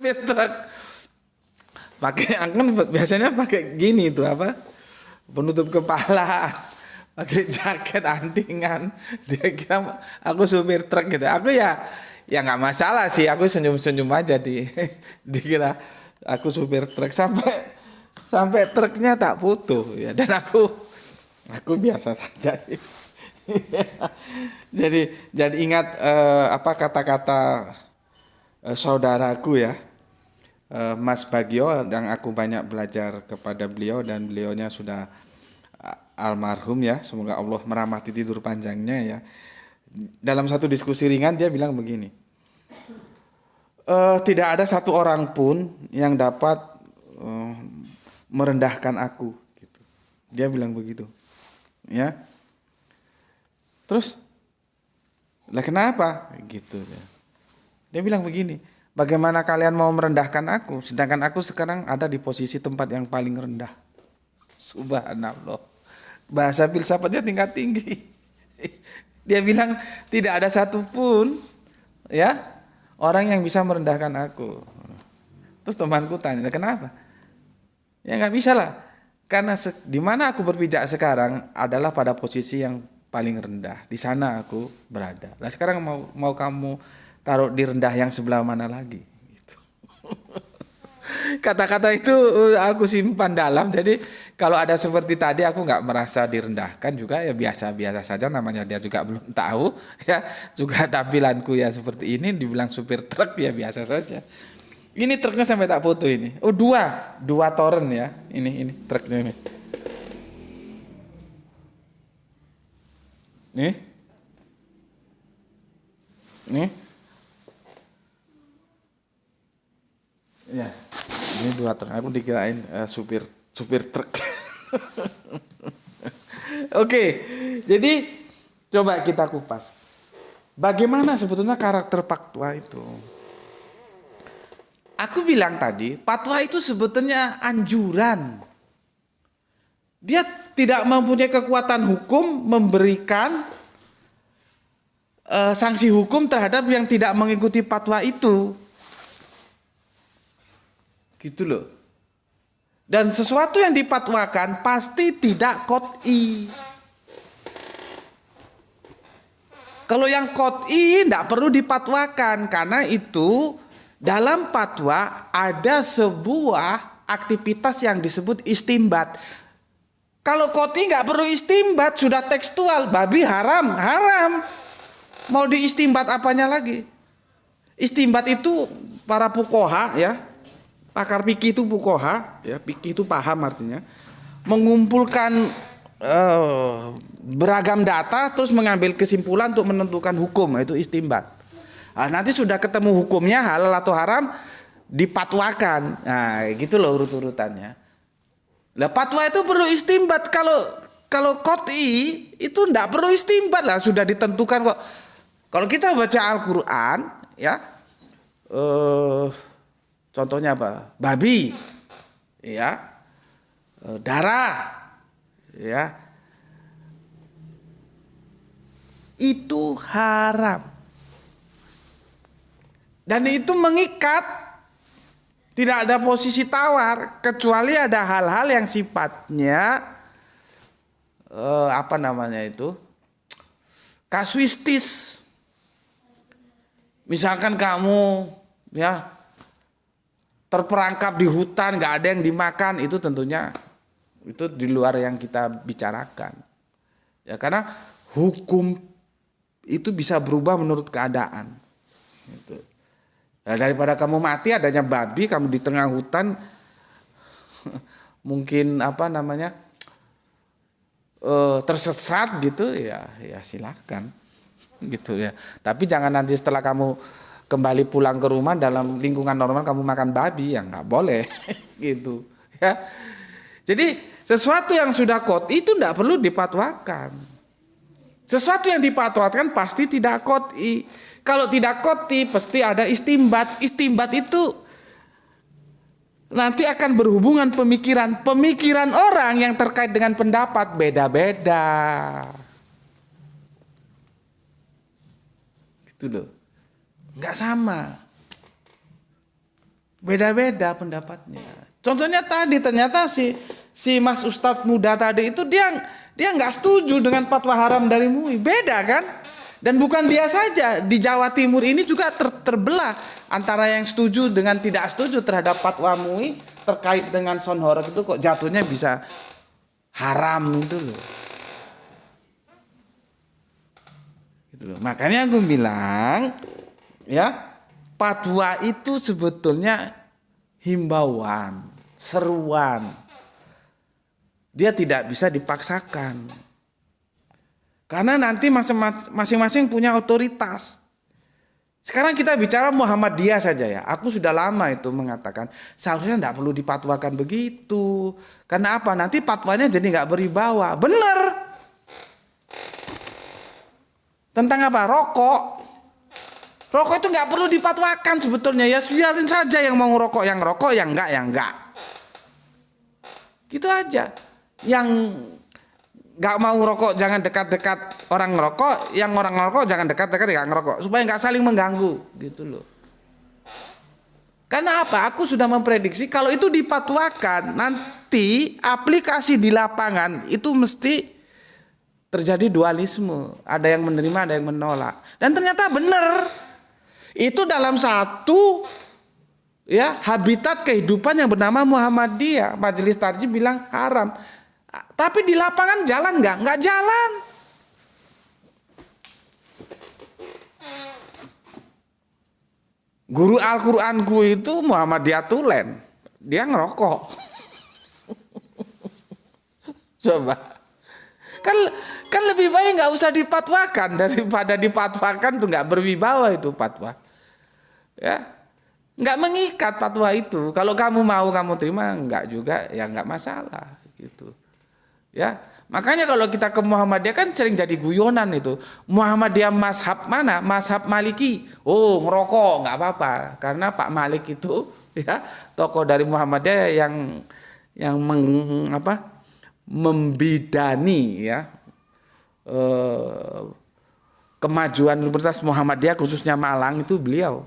supir truk. Pakai kan biasanya pakai gini tuh apa? Penutup kepala, pakai jaket antingan. Dia kira aku supir truk gitu. Aku ya nggak masalah sih. Aku senyum-senyum aja dikira aku supir truk sampai truknya tak foto ya. Dan aku biasa saja sih. Jadi ingat apa kata-kata saudaraku ya. Mas Bagio yang aku banyak belajar kepada beliau dan beliaunya sudah almarhum ya, semoga Allah merahmati tidur panjangnya ya. Dalam satu diskusi ringan dia bilang begini, tidak ada satu orang pun yang dapat merendahkan aku gitu. Dia bilang begitu ya. Terus lah kenapa gitu ya. Dia bilang begini, bagaimana kalian mau merendahkan aku sedangkan aku sekarang ada di posisi tempat yang paling rendah. Subhanallah. Bahasa filsafatnya tingkat tinggi. Dia bilang tidak ada satupun ya orang yang bisa merendahkan aku. Terus temanku tanya, kenapa? Ya nggak bisa lah. Karena di mana aku berpijak sekarang adalah pada posisi yang paling rendah. Di sana aku berada. Nah sekarang mau kamu taruh di rendah yang sebelah mana lagi? Gitu. Kata-kata itu aku simpan dalam. Jadi kalau ada seperti tadi aku nggak merasa direndahkan juga ya biasa-biasa saja. Namanya dia juga belum tahu ya. Juga tampilanku ya seperti ini. Dibilang supir truk ya biasa saja. Ini truknya sampai tak foto ini. Oh dua toren ya. Ini truknya ini. Nih. Ya. Ini dua truk. Aku dikirain supir truk. Oke, jadi coba kita kupas. Bagaimana sebetulnya karakter fatwa itu? Aku bilang tadi, fatwa itu sebetulnya anjuran. Dia tidak mempunyai kekuatan hukum memberikan sanksi hukum terhadap yang tidak mengikuti fatwa itu. Gitu loh. Dan sesuatu yang dipatwakan pasti tidak qot'i. Kalau yang qot'i tidak perlu dipatwakan karena itu dalam fatwa ada sebuah aktivitas yang disebut istimbat. Kalau qot'i nggak perlu istimbat, sudah tekstual, babi haram. Mau diistimbat apanya lagi? Istimbat itu para fuqaha ya. Pakar fikih itu fuqaha, ya fikih itu paham artinya, mengumpulkan beragam data terus mengambil kesimpulan untuk menentukan hukum, itu istimbat. Nah, nanti sudah ketemu hukumnya halal atau haram dipatwakan. Nah, gitu loh urut-urutannya. Lah fatwa itu perlu istimbat, kalau qot'i itu enggak perlu istimbat lah, sudah ditentukan kok. Kalau kita baca Al-Qur'an ya contohnya apa? Babi, ya, darah, ya, itu haram. Dan itu mengikat, tidak ada posisi tawar, kecuali ada hal-hal yang sifatnya, apa namanya itu, kasuistis. Misalkan kamu, ya, terperangkap di hutan, nggak ada yang dimakan, itu tentunya itu di luar yang kita bicarakan. Ya karena hukum itu bisa berubah menurut keadaan. Gitu. Nah, daripada kamu mati adanya babi, kamu di tengah hutan, mungkin apa namanya tersesat gitu, ya silakan, gitu ya. Tapi jangan nanti setelah kamu kembali pulang ke rumah dalam lingkungan normal kamu makan babi, ya nggak boleh gitu ya. Jadi sesuatu yang sudah qot'i itu nggak perlu dipatwakan. Sesuatu yang dipatwakan pasti tidak qot'i. Kalau tidak qot'i pasti ada istimbat. Istimbat itu nanti akan berhubungan pemikiran orang yang terkait dengan pendapat beda-beda. Gitu loh. Nggak sama. Beda-beda pendapatnya. Contohnya tadi ternyata si Mas Ustadz muda tadi itu dia nggak setuju dengan fatwa haram dari MUI. Beda kan? Dan bukan dia saja, di Jawa Timur ini juga terbelah antara yang setuju dengan tidak setuju terhadap fatwa MUI terkait dengan sound horeg itu kok jatuhnya bisa haram itu loh. Gitu loh. Makanya aku bilang ya, fatwa itu sebetulnya himbauan, seruan. Dia tidak bisa dipaksakan. Karena nanti masing-masing punya otoritas. Sekarang kita bicara Muhammadiyah saja ya. Aku sudah lama itu mengatakan seharusnya tidak perlu dipatwakan begitu. Karena apa? Nanti fatwanya jadi nggak berwibawa. Bener. Tentang apa? Rokok. Rokok itu nggak perlu dipatwakan sebetulnya. Ya biarin saja yang mau rokok, yang enggak, yang enggak. Gitu aja. Yang nggak mau rokok jangan dekat-dekat orang ngerokok, yang orang ngerokok jangan dekat-dekat ya ngerokok, supaya nggak saling mengganggu gitu loh. Karena apa? Aku sudah memprediksi kalau itu dipatwakan nanti aplikasi di lapangan itu mesti terjadi dualisme, ada yang menerima, ada yang menolak. Dan ternyata benar. Itu dalam satu ya habitat kehidupan yang bernama Muhammadiyah. Majelis Tarjih bilang haram. Tapi di lapangan jalan nggak? Nggak jalan. Guru Al-Quranku itu Muhammadiyah Tulen. Dia ngerokok. Coba. Kan lebih baik nggak usah dipatwakan daripada dipatwakan tuh nggak berwibawa itu fatwa. Ya. Nggak mengikat fatwa itu. Kalau kamu mau kamu terima, nggak juga ya nggak masalah gitu. Ya, makanya kalau kita ke Muhammadiyah kan sering jadi guyonan itu. Muhammadiyah mazhab mana? Mazhab Maliki. Oh, ngerokok nggak apa-apa karena Pak Malik itu ya tokoh dari Muhammadiyah yang membidani ya kemajuan Universitas Muhammadiyah khususnya Malang itu beliau.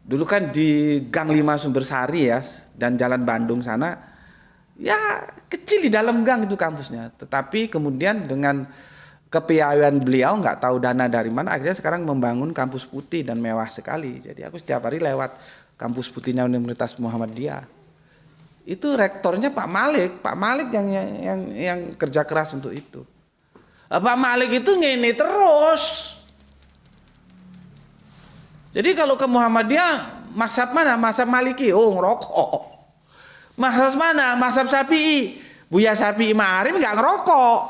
Dulu kan di Gang 5 Sumbersari ya dan Jalan Bandung sana. Ya kecil di dalam gang itu kampusnya. Tetapi kemudian dengan kepiawaian beliau nggak tahu dana dari mana akhirnya sekarang membangun kampus putih dan mewah sekali. Jadi aku setiap hari lewat kampus putihnya Universitas Muhammadiyah. Itu rektornya Pak Malik. Pak Malik yang kerja keras untuk itu. Pak Malik itu ngene terus. Jadi kalau ke Muhammadiyah mazhab mana? Mazhab Maliki. Oh ngerokok. Mazhab mana? Mazhab Syafi'i. Buya Syafi'i Ma'arif nggak ngerokok.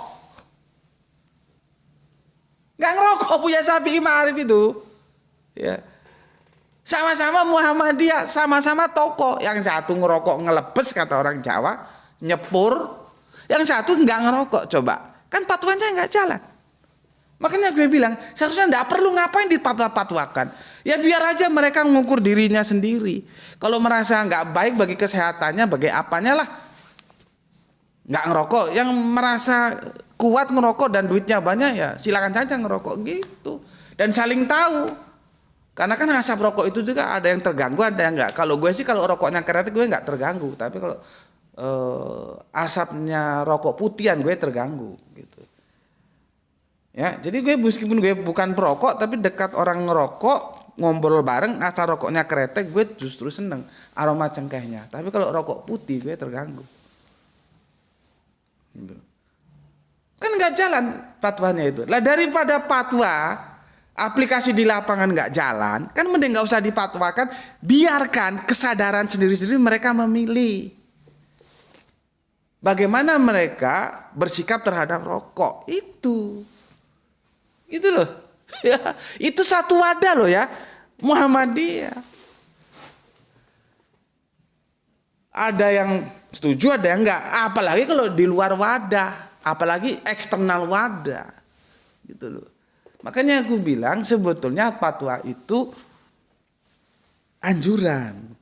Nggak ngerokok Buya Syafi'i Ma'arif itu. Ya. Sama-sama Muhammadiyah, sama-sama tokoh. Yang satu ngerokok ngelebes kata orang Jawa, nyepur. Yang satu nggak ngerokok. Coba, kan fatwanya nggak jalan. Makanya gue bilang seharusnya nggak perlu ngapain dipatwakan. Ya biar aja mereka mengukur dirinya sendiri. Kalau merasa nggak baik bagi kesehatannya, bagi apanya lah, nggak ngerokok. Yang merasa kuat ngerokok dan duitnya banyak ya silakan saja ngerokok gitu. Dan saling tahu. Karena kan asap rokok itu juga ada yang terganggu, ada yang enggak. Kalau gue sih kalau rokoknya kretek gue nggak terganggu. Tapi kalau asapnya rokok putihan gue terganggu gitu. Ya, jadi gue meskipun gue bukan perokok tapi dekat orang ngerokok ngobrol bareng asal rokoknya kretek gue justru seneng aroma cengkehnya. Tapi kalau rokok putih gue terganggu. Gitu. Kan nggak jalan fatwanya itu. Lah daripada fatwa aplikasi di lapangan nggak jalan, kan mending nggak usah dipatwakan, biarkan kesadaran sendiri-sendiri mereka memilih. Bagaimana mereka bersikap terhadap rokok itu. Itu loh, ya, itu satu wadah loh ya, Muhammadiyah. Ada yang setuju, ada yang enggak. Apalagi kalau di luar wadah, apalagi eksternal wadah, gitu loh. Makanya aku bilang sebetulnya fatwa itu anjuran,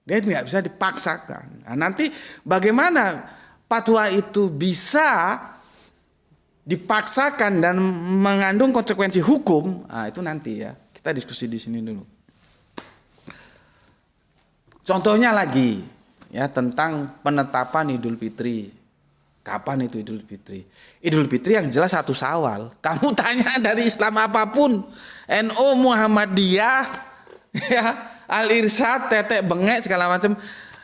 dia nggak bisa dipaksakan. Nah, nanti bagaimana fatwa itu bisa dipaksakan dan mengandung konsekuensi hukum, nah itu nanti ya kita diskusi di sini dulu. Contohnya lagi ya tentang penetapan Idul Fitri. Kapan itu Idul Fitri? Idul Fitri yang jelas 1 Syawal. Kamu tanya dari Islam apapun, NU, Muhammadiyah, ya, Al-Irsyad, Tetek Bengek segala macam.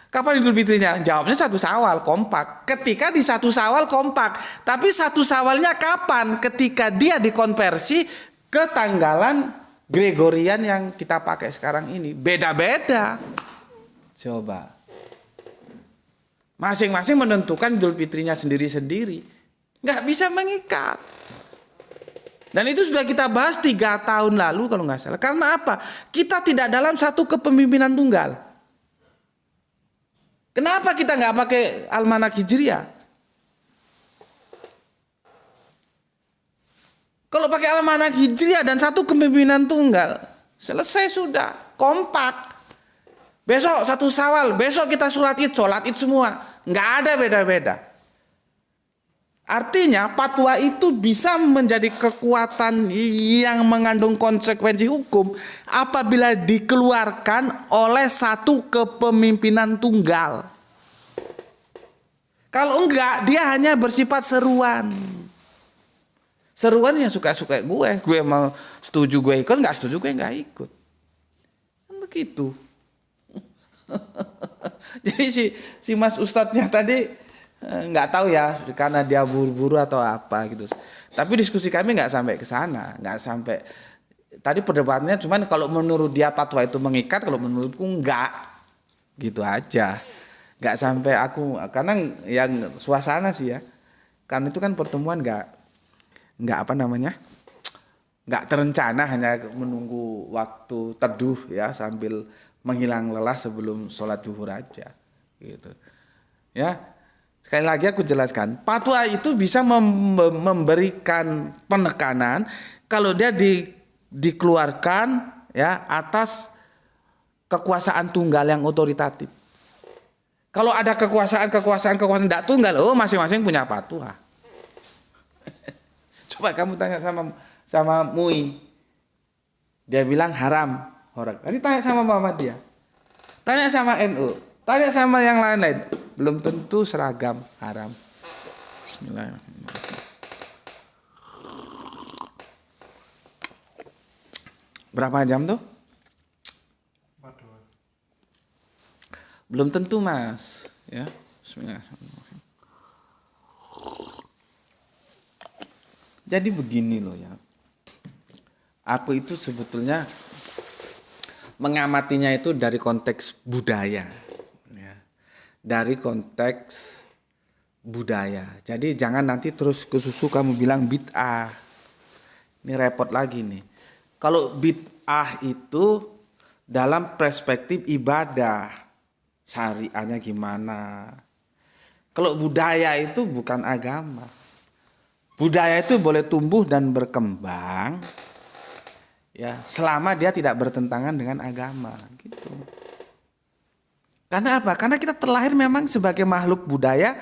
Kapan Idul Fitrinya? Jawabnya 1 Syawal, kompak. Ketika di 1 Syawal kompak. Tapi 1 Syawalnya kapan? Ketika dia dikonversi ke tanggalan Gregorian yang kita pakai sekarang ini. Beda-beda. Coba. Masing-masing menentukan Idul Fitrinya sendiri-sendiri. Nggak bisa mengikat. Dan itu sudah kita bahas 3 tahun lalu kalau nggak salah. Karena apa? Kita tidak dalam satu kepemimpinan tunggal. Kenapa kita nggak pakai almanak Hijriah? Kalau pakai almanak Hijriah dan satu kepemimpinan tunggal, selesai sudah, kompak. Besok 1 Syawal, besok kita sholat id semua. Nggak ada beda-beda. Artinya fatwa itu bisa menjadi kekuatan yang mengandung konsekuensi hukum apabila dikeluarkan oleh satu kepemimpinan tunggal. Kalau enggak, dia hanya bersifat seruan. Seruan yang suka-suka gue mau setuju gue ikut, nggak setuju gue nggak ikut. Kan begitu. Jadi si Mas Ustadznya tadi nggak tahu ya karena dia buru-buru atau apa gitu. Tapi diskusi kami nggak sampai ke sana, nggak sampai. Tadi perdebatannya cuman kalau menurut dia fatwa itu mengikat, kalau menurutku nggak, gitu aja. Nggak sampai aku karena yang suasana sih ya. Karena itu kan pertemuan nggak apa namanya, nggak terencana, hanya menunggu waktu teduh ya sambil menghilang lelah sebelum sholat zuhur aja gitu ya. Sekali lagi aku jelaskan, fatwa itu bisa memberikan penekanan kalau dia dikeluarkan ya atas kekuasaan tunggal yang otoritatif. Kalau ada kekuasaan tidak tunggal, masing-masing punya fatwa. Coba kamu tanya sama MUI, dia bilang haram. Ini tanya sama Muhammadiyah, tanya sama NU, tanya sama yang lain-lain, belum tentu seragam haram. Bismillahirrahmanirrahim. Berapa jam tuh? 42. Belum tentu mas, ya. Bismillahirrahmanirrahim. Jadi begini loh ya, aku itu sebetulnya mengamatinya itu dari konteks budaya, ya. Dari konteks budaya. Jadi jangan nanti terus kesusu kamu bilang bid'ah. Ini repot lagi nih. Kalau bid'ah itu dalam perspektif ibadah, syariahnya gimana. Kalau budaya itu bukan agama. Budaya itu boleh tumbuh dan berkembang, ya, selama dia tidak bertentangan dengan agama, gitu. Karena apa? Karena kita terlahir memang sebagai makhluk budaya,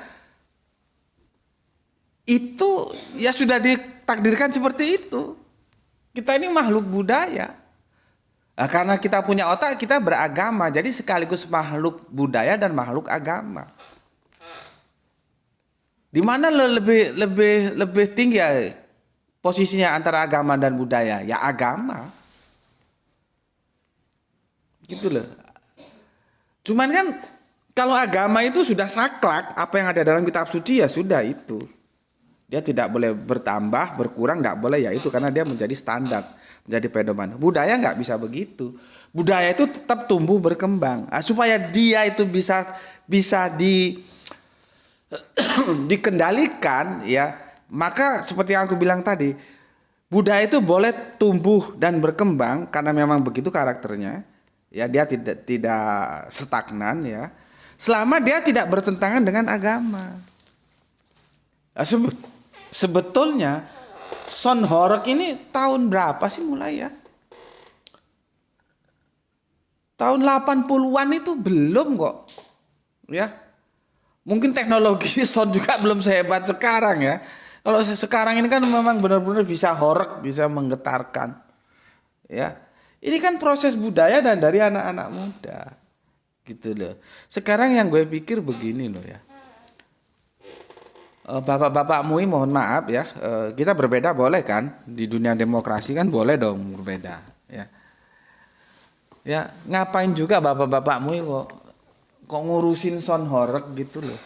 itu ya sudah ditakdirkan seperti itu. Kita ini makhluk budaya. Nah, karena kita punya otak, kita beragama, jadi sekaligus makhluk budaya dan makhluk agama. Di mana lebih tinggi ya posisinya antara agama dan budaya? Ya agama. Gitu loh. Cuman kan kalau agama itu sudah saklek, apa yang ada dalam kitab suci ya sudah itu. Dia tidak boleh bertambah, berkurang, tidak boleh, ya itu karena dia menjadi standar, menjadi pedoman. Budaya nggak bisa begitu. Budaya itu tetap tumbuh berkembang. Nah, supaya dia itu bisa dikendalikan, ya, maka seperti yang aku bilang tadi, budaya itu boleh tumbuh dan berkembang karena memang begitu karakternya, ya, dia tidak stagnan, ya, selama dia tidak bertentangan dengan agama. Nah, sebetulnya Son Horeg ini tahun berapa sih mulai ya? Tahun 80-an itu belum kok, ya. Mungkin teknologi sound juga belum sehebat sekarang ya. Kalau sekarang ini kan memang benar-benar bisa horeg, bisa menggetarkan. Ya. Ini kan proses budaya dan dari anak-anak muda. gitu loh. Sekarang yang gue pikir begini loh ya. Bapak-bapak MUI mohon maaf ya, kita berbeda boleh kan? Di dunia demokrasi kan boleh dong berbeda ya. Ya, ngapain juga bapak-bapak MUI kok ngurusin Son Horeg gitu loh.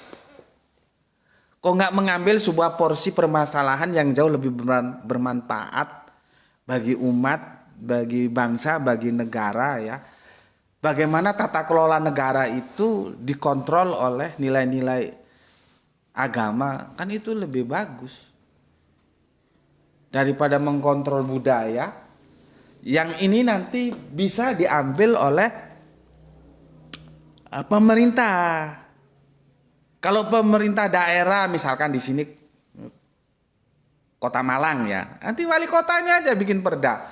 Kok nggak mengambil sebuah porsi permasalahan yang jauh lebih bermanfaat bagi umat, bagi bangsa, bagi negara ya. Bagaimana tata kelola negara itu dikontrol oleh nilai-nilai agama, kan itu lebih bagus daripada mengkontrol budaya yang ini nanti bisa diambil oleh pemerintah. Kalau pemerintah daerah misalkan di sini Kota Malang ya, nanti wali kotanya aja bikin perda,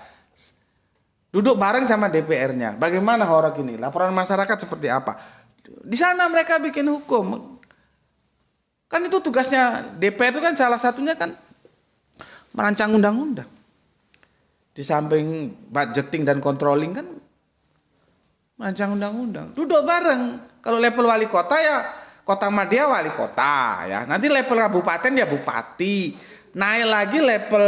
duduk bareng sama DPR-nya. Bagaimana horeg ini? Laporan masyarakat seperti apa? Di sana mereka bikin hukum. Kan itu tugasnya DPR itu kan salah satunya kan merancang undang-undang. Di samping budgeting dan controlling kan merancang undang-undang. Duduk bareng. Kalau level wali kota ya Kota Madya wali kota ya. Nanti level kabupaten ya bupati. Naik lagi level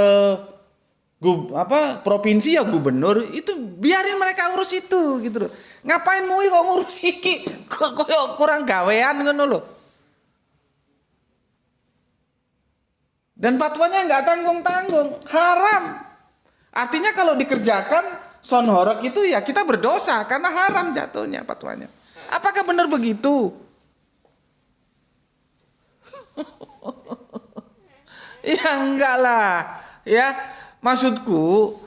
provinsi ya gubernur. Itu biarin mereka urus itu gitu loh. Ngapain MUI kok ngurus iki? Kok kurang gawean ngono loh. Dan fatwanya nggak tanggung-tanggung, haram. Artinya kalau dikerjakan Son Horeg itu ya kita berdosa karena haram jatuhnya fatwanya. Apakah benar begitu? Ya enggak lah. Ya, maksudku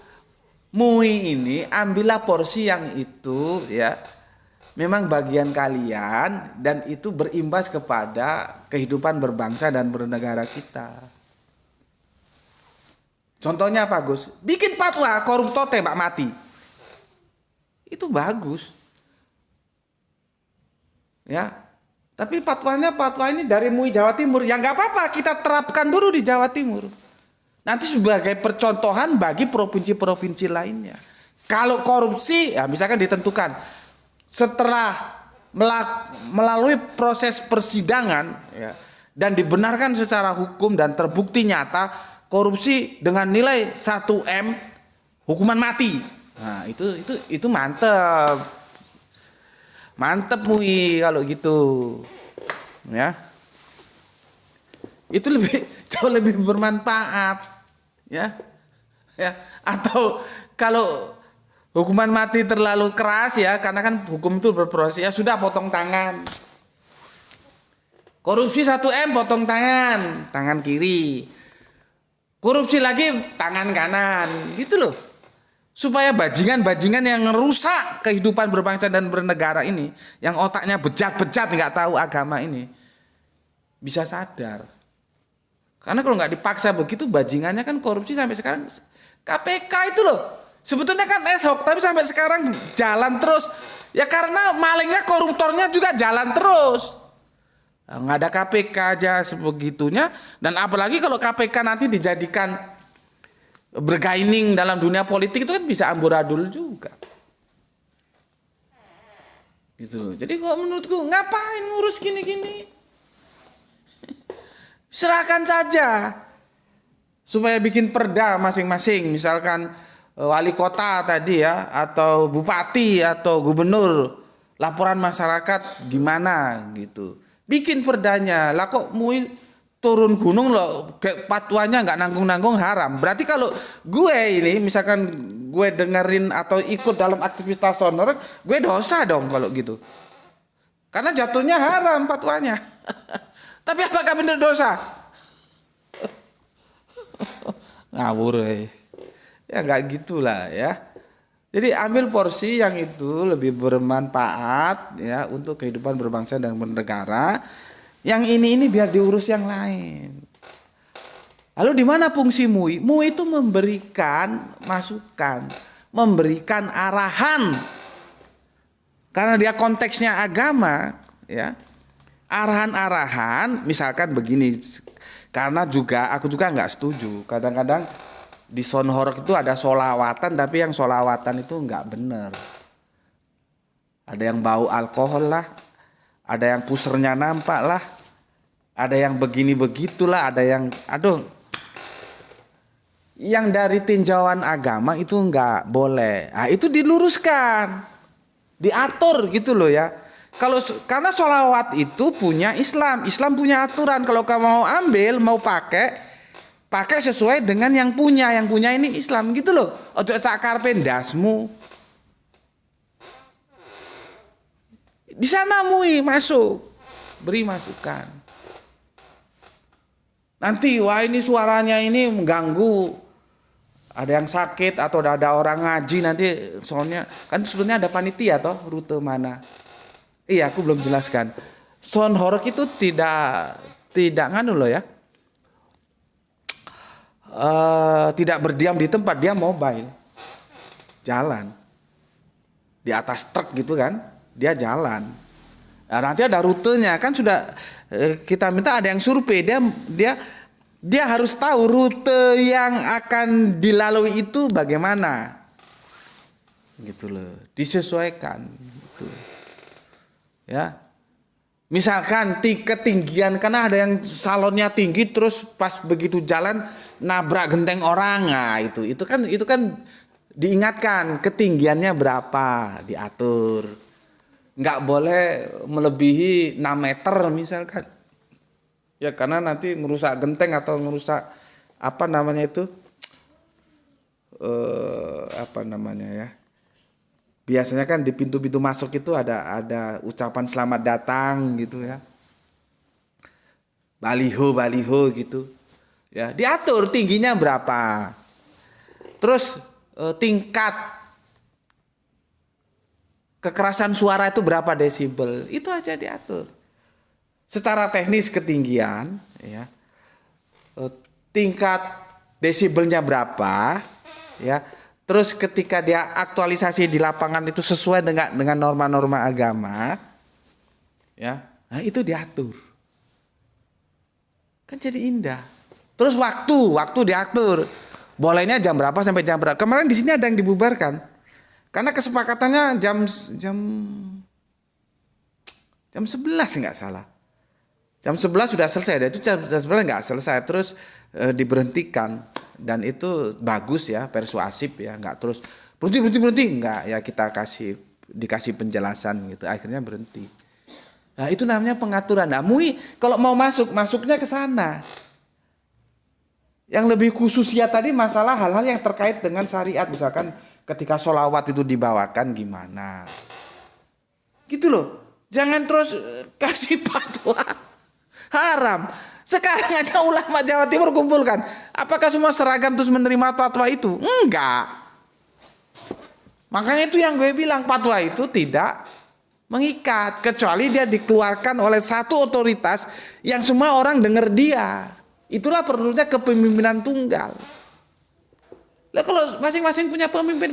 MUI ini ambillah porsi yang itu ya. Memang bagian kalian dan itu berimbas kepada kehidupan berbangsa dan bernegara kita. Contohnya apa Gus? Bikin fatwa koruptor tembak mati. Itu bagus. Ya. Tapi fatwa ini dari MUI Jawa Timur. Ya nggak apa-apa, kita terapkan dulu di Jawa Timur. Nanti sebagai percontohan bagi provinsi-provinsi lainnya. Kalau korupsi, ya misalkan ditentukan setelah melalui proses persidangan ya, dan dibenarkan secara hukum dan terbukti nyata korupsi dengan nilai 1 M hukuman mati. Nah, itu mantep. Mantep MUI kalau gitu. Ya. Itu jauh lebih bermanfaat. Ya. Ya, atau kalau hukuman mati terlalu keras ya, karena kan hukum itu berproses, ya sudah potong tangan. Korupsi 1 M potong tangan kiri. Korupsi lagi tangan kanan, gitu loh. Supaya bajingan-bajingan yang merusak kehidupan berbangsa dan bernegara ini, yang otaknya bejat-bejat nggak tahu agama ini, bisa sadar. Karena kalau nggak dipaksa begitu, bajingannya kan korupsi sampai sekarang. KPK itu loh, sebetulnya kan ad hoc, tapi sampai sekarang jalan terus. Ya karena malingnya koruptornya juga jalan terus. Nggak ada KPK aja sebegitunya, dan apalagi kalau KPK nanti dijadikan bergaining dalam dunia politik itu kan bisa amburadul juga. Gitu loh. Jadi kok menurutku ngapain ngurus gini-gini? Serahkan saja. Supaya bikin perda masing-masing, misalkan wali kota tadi ya, atau bupati atau gubernur, laporan masyarakat gimana gitu. Bikin perdanya. Lah kok MUI turun gunung loh, fatwanya nggak nanggung-nanggung haram. Berarti kalau gue ini misalkan gue dengerin atau ikut dalam aktivitas Son Horeg, gue dosa dong kalau gitu. Karena jatuhnya haram fatwanya. Tapi apakah benar dosa? Ngawur ya nggak gitulah ya. Jadi ambil porsi yang itu lebih bermanfaat ya untuk kehidupan berbangsa dan bernegara. Yang ini biar diurus yang lain. Lalu di mana fungsi MUI? MUI itu memberikan masukan, memberikan arahan. Karena dia konteksnya agama, ya. Arahan-arahan, misalkan begini. Karena aku juga nggak setuju. Kadang-kadang di Son Horeg itu ada sholawatan, tapi yang sholawatan itu nggak benar. Ada yang bau alkohol lah, ada yang pusernya nampak lah, ada yang begini begitulah, ada yang aduh. Yang dari tinjauan agama itu nggak boleh. Nah, itu diluruskan, diatur gitu loh ya. Kalau karena sholawat itu punya Islam, Islam punya aturan. Kalau kamu mau ambil, mau pakai sesuai dengan yang punya ini Islam gitu loh. Ojo sakar pendasmu. Di sana mui masuk, beri masukan. Nanti wah ini suaranya ini mengganggu. Ada yang sakit atau ada orang ngaji nanti, soalnya kan sebetulnya ada panitia toh, rute mana. Iya, aku belum jelaskan. Sound horeg itu tidak nganu loh ya. Tidak berdiam di tempat, dia mobile. Jalan. Di atas truk gitu kan, dia jalan. Nah, nanti ada rutenya kan sudah kita minta ada yang survei, dia harus tahu rute yang akan dilalui itu bagaimana. Gitu loh, disesuaikan gitu. Ya. Misalkan ketinggian, karena ada yang salonnya tinggi terus pas begitu jalan nabrak genteng orang. Nah, itu kan diingatkan ketinggiannya berapa, diatur. Nggak boleh melebihi 6 meter misalkan. Ya karena nanti ngerusak genteng atau ngerusak apa namanya itu, apa namanya ya. Biasanya kan di pintu-pintu masuk itu ada ucapan selamat datang gitu ya. Baliho gitu. Ya, diatur tingginya berapa. Terus tingkat kekerasan suara itu berapa desibel. Itu aja diatur. Secara teknis ketinggian ya. Tingkat desibelnya berapa ya. Terus ketika dia aktualisasi di lapangan itu sesuai dengan norma-norma agama, ya, nah itu diatur, kan jadi indah. Terus waktu diatur, bolehnya jam berapa sampai jam berapa. Kemarin di sini ada yang dibubarkan, karena kesepakatannya jam 11 nggak salah. Jam 11 sudah selesai, itu jam 11 nggak selesai, terus diberhentikan. Dan itu bagus ya, persuasif ya, nggak terus berhenti nggak ya, kita dikasih penjelasan gitu, akhirnya berhenti. Nah itu namanya pengaturan. Nah MUI kalau mau masuknya ke sana. Yang lebih khusus ya tadi masalah hal-hal yang terkait dengan syariat, misalkan ketika sholawat itu dibawakan gimana, gitu loh. Jangan terus kasih fatwa haram. Sekarang aja ulama Jawa Timur kumpulkan. Apakah semua seragam terus menerima fatwa itu? Enggak. Makanya itu yang gue bilang, fatwa itu tidak mengikat. Kecuali dia dikeluarkan oleh satu otoritas yang semua orang dengar dia. Itulah perlunya kepemimpinan tunggal. Lah kalau masing-masing punya pemimpin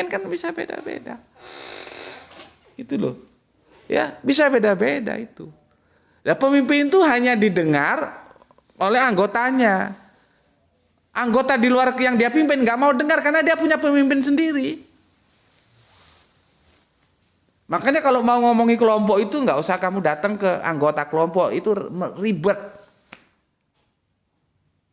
kan bisa beda-beda. Itu loh. Ya, bisa beda-beda itu. Nah, pemimpin itu hanya didengar oleh anggotanya. Anggota di luar yang dia pimpin nggak mau dengar karena dia punya pemimpin sendiri. Makanya kalau mau ngomongi kelompok itu nggak usah kamu datang ke anggota kelompok, itu ribet.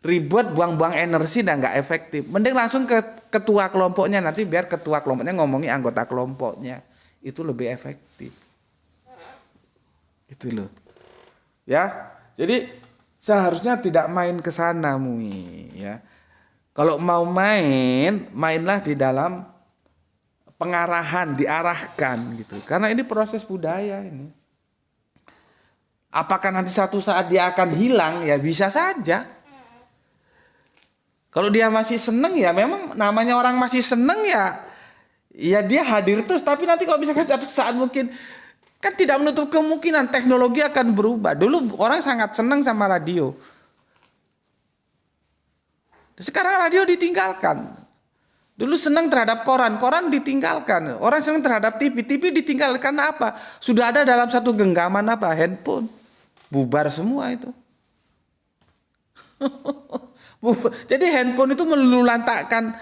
Ribet, buang-buang energi dan nggak efektif. Mending langsung ke ketua kelompoknya, nanti biar ketua kelompoknya ngomongi anggota kelompoknya. Itu lebih efektif. Itu loh. Ya, jadi seharusnya tidak main ke sana MUI ya. Kalau mau mainlah di dalam pengarahan, diarahkan gitu. Karena ini proses budaya ini. Apakah nanti satu saat dia akan hilang? Ya bisa saja. Kalau dia masih seneng ya memang namanya orang masih seneng ya dia hadir terus. Tapi nanti kalau misalkan satu saat mungkin, kan tidak menutup kemungkinan teknologi akan berubah. Dulu orang sangat senang sama radio. Sekarang radio ditinggalkan. Dulu senang terhadap koran ditinggalkan. Orang senang terhadap TV ditinggalkan. Apa? Sudah ada dalam satu genggaman apa? Handphone. Bubar semua itu. Jadi handphone itu meluluhlantakkan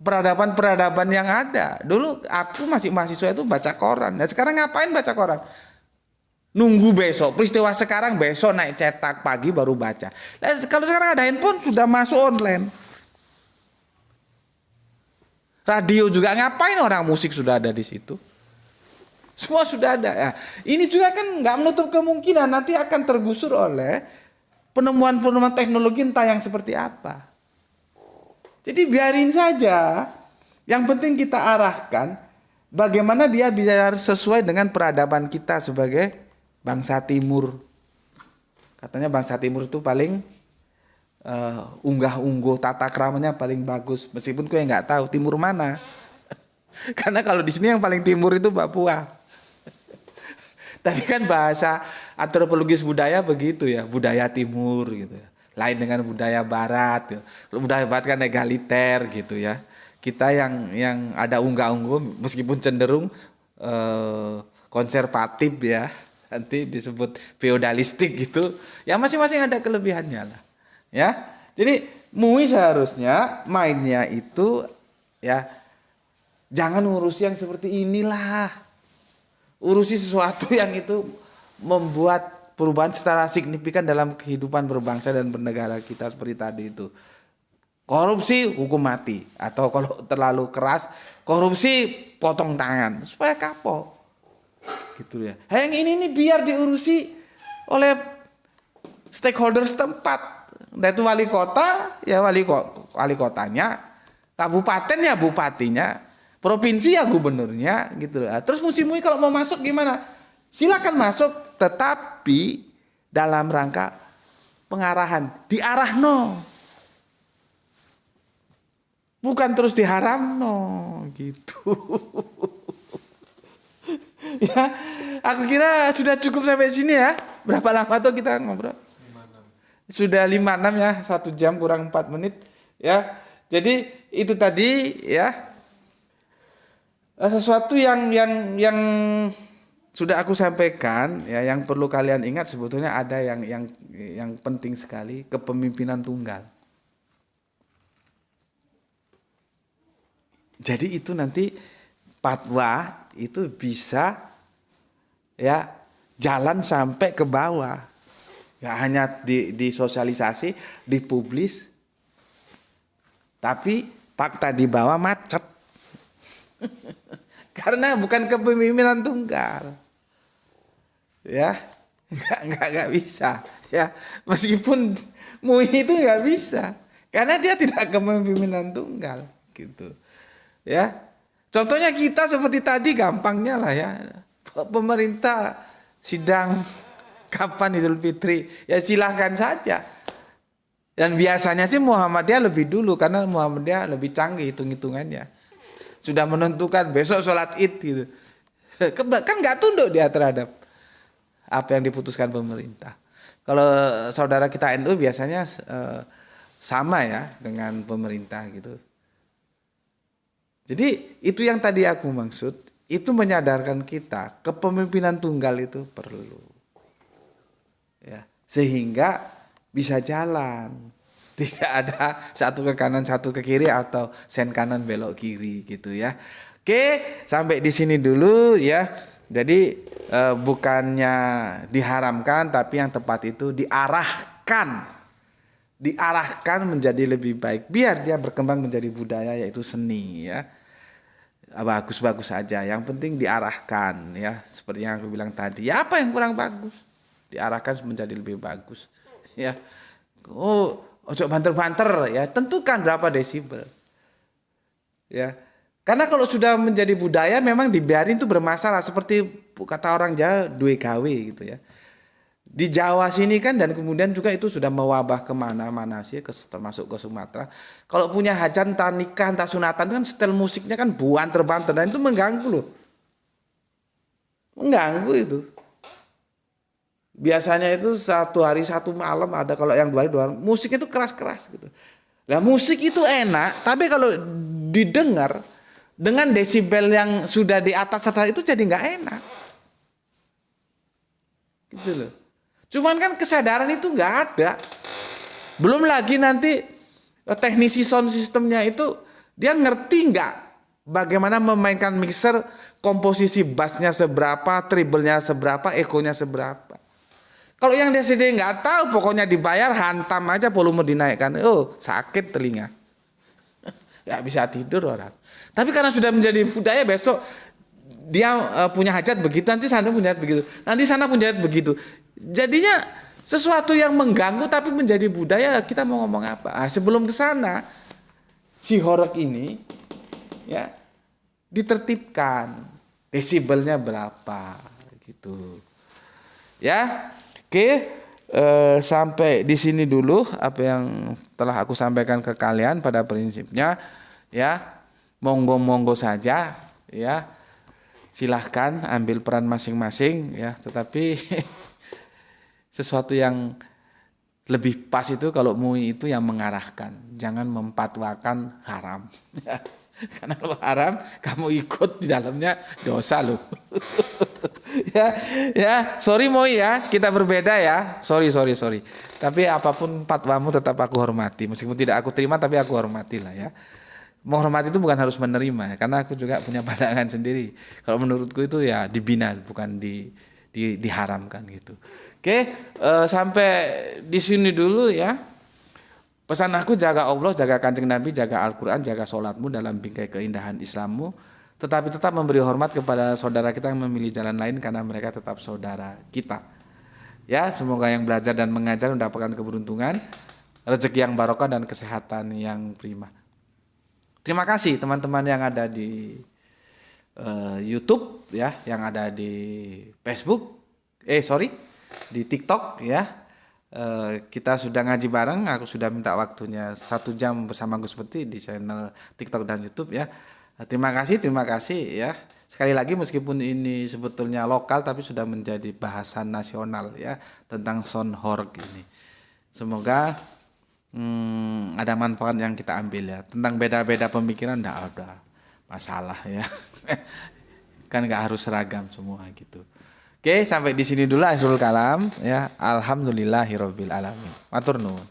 peradaban-peradaban yang ada. Dulu aku masih mahasiswa itu baca koran. Nah sekarang ngapain baca koran? Nunggu besok, peristiwa sekarang besok naik cetak, pagi baru baca. Nah, kalau sekarang ada handphone sudah masuk online. Radio juga ngapain, orang musik sudah ada di situ. Semua sudah ada. Ya, ini juga kan nggak menutup kemungkinan nanti akan tergusur oleh penemuan-penemuan teknologi entah yang seperti apa. Jadi biarin saja. Yang penting kita arahkan bagaimana dia bisa sesuai dengan peradaban kita sebagai bangsa Timur. Katanya bangsa Timur itu paling unggah-ungguh, tata keramanya paling bagus. Meskipun gue nggak tahu timur mana. Karena kalau di sini yang paling timur itu Papua. Tapi kan bahasa antropologis budaya begitu ya, budaya timur gitu ya. Lain dengan budaya barat. Ya. Budaya barat kan egaliter gitu ya. Kita yang ada unggah-ungguh meskipun cenderung konservatif ya. Nanti disebut feodalistik gitu. Ya masing-masing ada kelebihannya lah. Ya. Jadi MUI seharusnya mainnya itu ya jangan urus yang seperti inilah. Urusi sesuatu yang itu membuat perubahan secara signifikan dalam kehidupan berbangsa dan bernegara kita seperti tadi itu. Korupsi hukum mati atau kalau terlalu keras korupsi potong tangan supaya kapok. Gitu ya. Yang ini nih biar diurusi oleh stakeholder setempat. Nah itu wali kota ya wali kotanya, kabupaten ya bupatinya, provinsi ya gubernurnya gitu. Terus MUI kalau mau masuk gimana? Silakan masuk, tetapi dalam rangka pengarahan, diarah no. Bukan terus diharam no gitu. Ya, aku kira sudah cukup sampai sini ya. Berapa lama tuh kita ngobrol? 56. Sudah 56 ya, 1 jam kurang 4 menit ya. Jadi itu tadi ya. Sesuatu yang sudah aku sampaikan ya, yang perlu kalian ingat sebetulnya ada yang penting sekali, kepemimpinan tunggal. Jadi itu nanti fatwa itu bisa ya jalan sampai ke bawah. Ya hanya disosialisasi, dipublis. Tapi fakta di bawah macet. Karena bukan kepemimpinan tunggal. Ya, enggak bisa. Ya, meskipun MUI itu enggak bisa. Karena dia tidak kepemimpinan tunggal gitu. Ya. Contohnya kita seperti tadi gampangnya lah ya. Pemerintah sidang kapan Idul Fitri? Ya silahkan saja. Dan biasanya sih Muhammadiyah lebih dulu karena Muhammadiyah lebih canggih hitung-hitungannya. Sudah menentukan besok sholat Id gitu. Kan nggak tunduk dia terhadap apa yang diputuskan pemerintah. Kalau saudara kita NU biasanya sama ya dengan pemerintah gitu. Jadi itu yang tadi aku maksud, itu menyadarkan kita kepemimpinan tunggal itu perlu. Ya, sehingga bisa jalan. Tidak ada satu ke kanan, satu ke kiri atau sen kanan belok kiri gitu ya. Oke, sampai di sini dulu ya. Jadi bukannya diharamkan tapi yang tepat itu diarahkan. Diarahkan menjadi lebih baik biar dia berkembang menjadi budaya yaitu seni ya. Bagus-bagus saja. Yang penting diarahkan ya. Seperti yang aku bilang tadi. Ya apa yang kurang bagus? Diarahkan menjadi lebih bagus. Ya. Oh, ojo banter-banter ya, tentukan berapa desibel. Ya. Karena kalau sudah menjadi budaya memang dibiarin itu bermasalah seperti kata orang Jawa duwe gawe gitu ya. Di Jawa sini kan dan kemudian juga itu sudah mewabah kemana-mana sih, termasuk ke Sumatera. Kalau punya hajat entah nikah entah sunatan kan setel musiknya kan banter-banter dan itu mengganggu loh. Mengganggu itu. Biasanya itu 1 hari 1 malam ada, kalau yang 2 hari 2 malam. Musik itu keras-keras gitu. Nah musik itu enak, tapi kalau didengar dengan desibel yang sudah di atas itu jadi nggak enak. Gitu loh. Cuman kan kesadaran itu nggak ada. Belum lagi nanti teknisi sound systemnya itu Dia ngerti nggak bagaimana memainkan mixer, komposisi bassnya seberapa, treble-nya seberapa, echo-nya seberapa. Kalau yang dia sendiri nggak tahu, pokoknya dibayar, hantam aja volume dinaikkan. Oh, sakit telinga. Nggak bisa tidur orang. Tapi karena sudah menjadi budaya, besok dia punya hajat begitu, nanti sana punya hajat begitu, nanti sana punya hajat begitu. Jadinya sesuatu yang mengganggu tapi menjadi budaya, kita mau ngomong apa? Sebelum ke sana, si horeg ini ya ditertibkan, desibelnya berapa gitu. Ya. Oke, sampai di sini dulu apa yang telah aku sampaikan ke kalian. Pada prinsipnya ya, monggo-monggo saja ya, silahkan ambil peran masing-masing ya, tetapi sesuatu yang lebih pas itu kalau MUI itu yang mengarahkan, jangan mempatwakan haram. Karena kalau haram kamu ikut di dalamnya dosa loh. ya, sorry MUI ya, kita berbeda ya. Sorry. Tapi apapun fatwamu tetap aku hormati. Meskipun tidak aku terima tapi aku hormati lah ya. Menghormati itu bukan harus menerima, karena aku juga punya pandangan sendiri. Kalau menurutku itu ya dibina, bukan diharamkan gitu. Oke, sampai di sini dulu ya. Pesan aku, jaga Allah, jaga Kanjeng Nabi, jaga Al-Quran, jaga sholatmu dalam bingkai keindahan Islammu. Tetapi tetap memberi hormat kepada saudara kita yang memilih jalan lain, karena mereka tetap saudara kita. Ya, semoga yang belajar dan mengajar mendapatkan keberuntungan, rezeki yang barokah dan kesehatan yang prima. Terima kasih teman-teman yang ada di YouTube ya, yang ada di Facebook, di TikTok ya. Kita sudah ngaji bareng, aku sudah minta waktunya 1 jam bersama Gus Peti di channel TikTok dan YouTube ya. Terima kasih ya. Sekali lagi, meskipun ini sebetulnya lokal tapi sudah menjadi bahasan nasional ya, tentang sound horeg ini. Semoga ada manfaat yang kita ambil ya. Tentang beda-beda pemikiran enggak ada masalah ya. Kan enggak harus seragam semua gitu. Oke, sampai di sini dulu akhirul kalam ya. Alhamdulillahirabbil alamin. Matur nuwun.